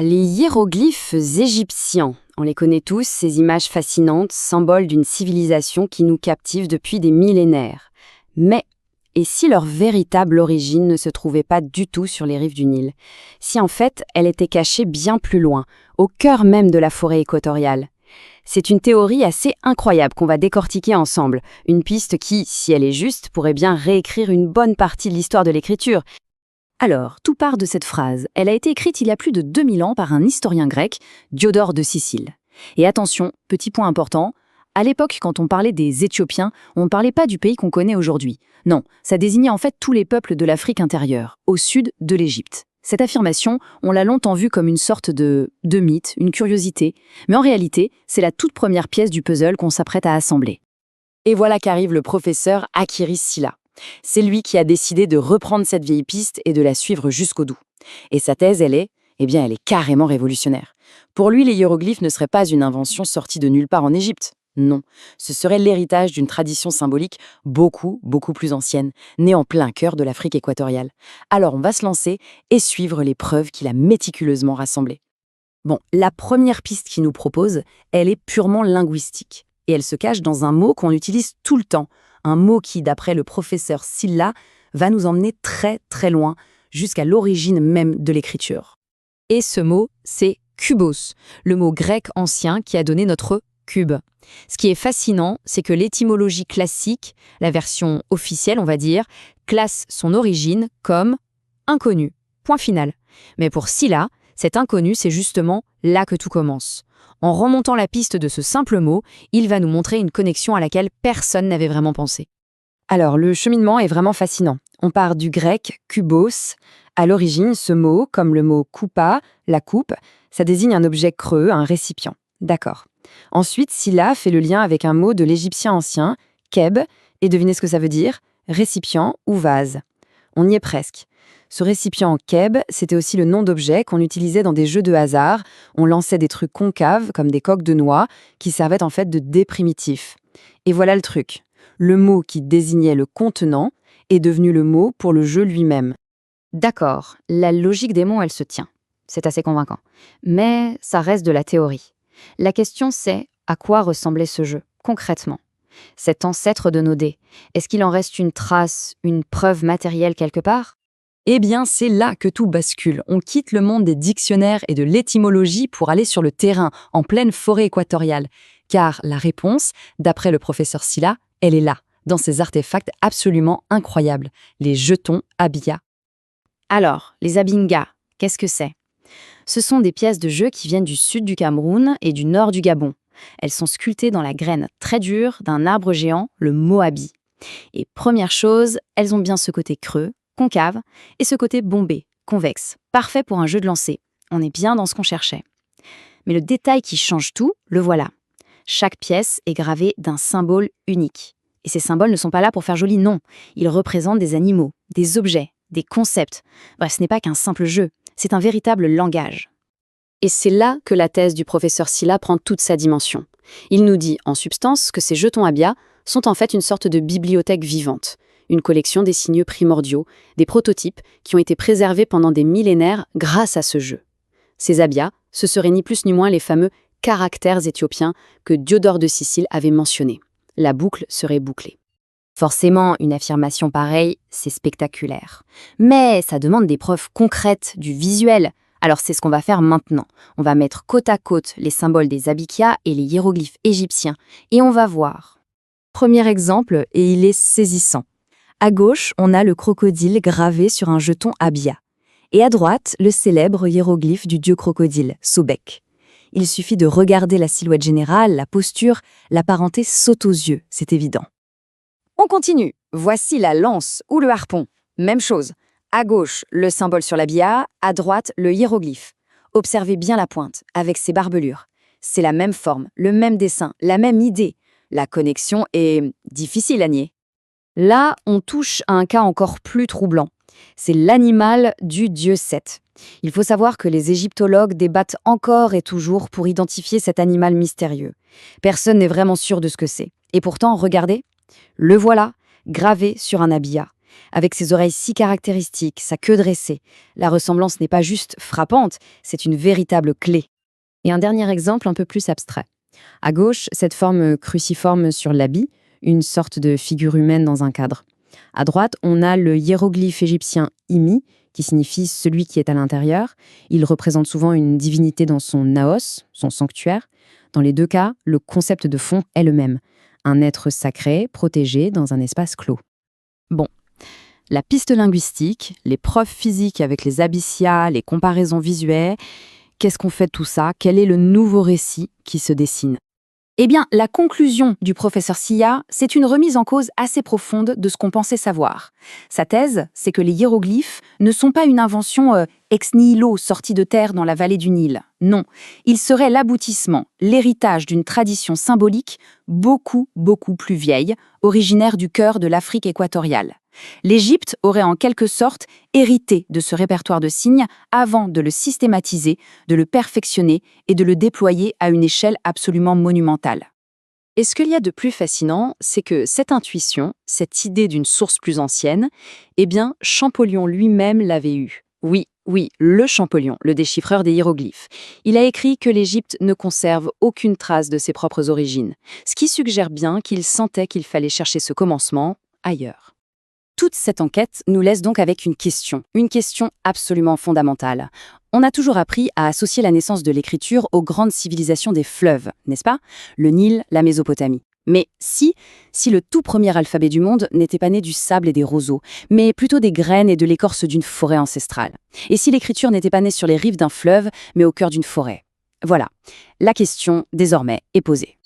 les hiéroglyphes égyptiens. On les connaît tous, ces images fascinantes, symboles d'une civilisation qui nous captive depuis des millénaires. Mais, et si leur véritable origine ne se trouvait pas du tout sur les rives du Nil? Si en fait, elle était cachée bien plus loin, au cœur même de la forêt équatoriale? C'est une théorie assez incroyable qu'on va décortiquer ensemble, une piste qui, si elle est juste, pourrait bien réécrire une bonne partie de l'histoire de l'écriture. Alors, tout part de cette phrase. Elle a été écrite il y a plus de 2000 ans par un historien grec, Diodore de Sicile. Et attention, petit point important, à l'époque, quand on parlait des Éthiopiens, on ne parlait pas du pays qu'on connaît aujourd'hui. Non, ça désignait en fait tous les peuples de l'Afrique intérieure, au sud de l'Égypte. Cette affirmation, on l'a longtemps vue comme une sorte de mythe, une curiosité, mais en réalité, c'est la toute première pièce du puzzle qu'on s'apprête à assembler. Et voilà qu'arrive le professeur Akiris Sylla. C'est lui qui a décidé de reprendre cette vieille piste et de la suivre jusqu'au bout. Et sa thèse, elle est carrément révolutionnaire. Pour lui, les hiéroglyphes ne seraient pas une invention sortie de nulle part en Égypte. Non, ce serait l'héritage d'une tradition symbolique beaucoup plus ancienne, née en plein cœur de l'Afrique équatoriale. Alors on va se lancer et suivre les preuves qu'il a méticuleusement rassemblées. Bon, la première piste qu'il nous propose, elle est purement linguistique. Et elle se cache dans un mot qu'on utilise tout le temps. Un mot qui, d'après le professeur Sylla, va nous emmener très loin, jusqu'à l'origine même de l'écriture. Et ce mot, c'est kubos, le mot grec ancien qui a donné notre cube. Ce qui est fascinant, c'est que l'étymologie classique, la version officielle on va dire, classe son origine comme inconnu, point final. Mais pour Sylla, cet inconnu, c'est justement là que tout commence. En remontant la piste de ce simple mot, il va nous montrer une connexion à laquelle personne n'avait vraiment pensé. Alors, le cheminement est vraiment fascinant. On part du grec kubos. À l'origine, ce mot, comme le mot koupa, la coupe, ça désigne un objet creux, un récipient. D'accord. Ensuite, Sylla fait le lien avec un mot de l'égyptien ancien, keb, et devinez ce que ça veut dire? Récipient ou vase. On y est presque. Ce récipient keb, c'était aussi le nom d'objet qu'on utilisait dans des jeux de hasard. On lançait des trucs concaves, comme des coques de noix, qui servaient en fait de dés primitifs. Et voilà le truc. Le mot qui désignait le contenant est devenu le mot pour le jeu lui-même. D'accord, la logique des mots, elle se tient. C'est assez convaincant. Mais ça reste de la théorie. La question c'est, à quoi ressemblait ce jeu, concrètement? Cet ancêtre de nos dés, est-ce qu'il en reste une trace, une preuve matérielle quelque part? Eh bien, c'est là que tout bascule. On quitte le monde des dictionnaires et de l'étymologie pour aller sur le terrain, en pleine forêt équatoriale. Car la réponse, d'après le professeur Sylla, elle est là, dans ces artefacts absolument incroyables, les jetons Abia. Alors, les Abinga, qu'est-ce que c'est? Ce sont des pièces de jeu qui viennent du sud du Cameroun et du nord du Gabon. Elles sont sculptées dans la graine très dure d'un arbre géant, le moabi. Et première chose, elles ont bien ce côté creux, concave, et ce côté bombé, convexe, parfait pour un jeu de lancer. On est bien dans ce qu'on cherchait. Mais le détail qui change tout, le voilà. Chaque pièce est gravée d'un symbole unique. Et ces symboles ne sont pas là pour faire joli, non. Ils représentent des animaux, des objets, des concepts. Bref, ce n'est pas qu'un simple jeu, c'est un véritable langage. Et c'est là que la thèse du professeur Sylla prend toute sa dimension. Il nous dit, en substance, que ces jetons Abia sont en fait une sorte de bibliothèque vivante, une collection des signes primordiaux, des prototypes qui ont été préservés pendant des millénaires grâce à ce jeu. Ces Abia, ce seraient ni plus ni moins les fameux caractères éthiopiens que Diodore de Sicile avait mentionnés. La boucle serait bouclée. Forcément, une affirmation pareille, c'est spectaculaire. Mais ça demande des preuves concrètes, du visuel. Alors c'est ce qu'on va faire maintenant. On va mettre côte à côte les symboles des Abikia et les hiéroglyphes égyptiens. Et on va voir. Premier exemple, et il est saisissant. À gauche, on a le crocodile gravé sur un jeton Abia. Et à droite, le célèbre hiéroglyphe du dieu crocodile, Sobek. Il suffit de regarder la silhouette générale, la posture, la parenté saute aux yeux, c'est évident. On continue. Voici la lance ou le harpon. Même chose. À gauche, le symbole sur l'abia, à droite, le hiéroglyphe. Observez bien la pointe, avec ses barbelures. C'est la même forme, le même dessin, la même idée. La connexion est difficile à nier. Là, on touche à un cas encore plus troublant. C'est l'animal du dieu Seth. Il faut savoir que les égyptologues débattent encore et toujours pour identifier cet animal mystérieux. Personne n'est vraiment sûr de ce que c'est. Et pourtant, regardez, le voilà, gravé sur un abia. Avec ses oreilles si caractéristiques, sa queue dressée, la ressemblance n'est pas juste frappante, c'est une véritable clé. Et un dernier exemple un peu plus abstrait. À gauche, cette forme cruciforme sur l'habit, une sorte de figure humaine dans un cadre. À droite, on a le hiéroglyphe égyptien Imi, qui signifie celui qui est à l'intérieur. Il représente souvent une divinité dans son naos, son sanctuaire. Dans les deux cas, le concept de fond est le même. Un être sacré, protégé dans un espace clos. Bon, la piste linguistique, les preuves physiques avec les abyssias, les comparaisons visuelles, qu'est-ce qu'on fait de tout ça? Quel est le nouveau récit qui se dessine? Eh bien, la conclusion du professeur Silla, c'est une remise en cause assez profonde de ce qu'on pensait savoir. Sa thèse, c'est que les hiéroglyphes ne sont pas une invention ex nihilo sortie de terre dans la vallée du Nil. Non, ils seraient l'aboutissement, l'héritage d'une tradition symbolique beaucoup, beaucoup plus vieille, originaire du cœur de l'Afrique équatoriale. L'Égypte aurait en quelque sorte hérité de ce répertoire de signes avant de le systématiser, de le perfectionner et de le déployer à une échelle absolument monumentale. Et ce qu'il y a de plus fascinant, c'est que cette intuition, cette idée d'une source plus ancienne, eh bien, Champollion lui-même l'avait eue. Oui, le Champollion, le déchiffreur des hiéroglyphes. Il a écrit que l'Égypte ne conserve aucune trace de ses propres origines, ce qui suggère bien qu'il sentait qu'il fallait chercher ce commencement ailleurs. Toute cette enquête nous laisse donc avec une question absolument fondamentale. On a toujours appris à associer la naissance de l'écriture aux grandes civilisations des fleuves, n'est-ce pas? Le Nil, la Mésopotamie. Mais si le tout premier alphabet du monde n'était pas né du sable et des roseaux, mais plutôt des graines et de l'écorce d'une forêt ancestrale? Et si l'écriture n'était pas née sur les rives d'un fleuve, mais au cœur d'une forêt? Voilà, la question, désormais, est posée.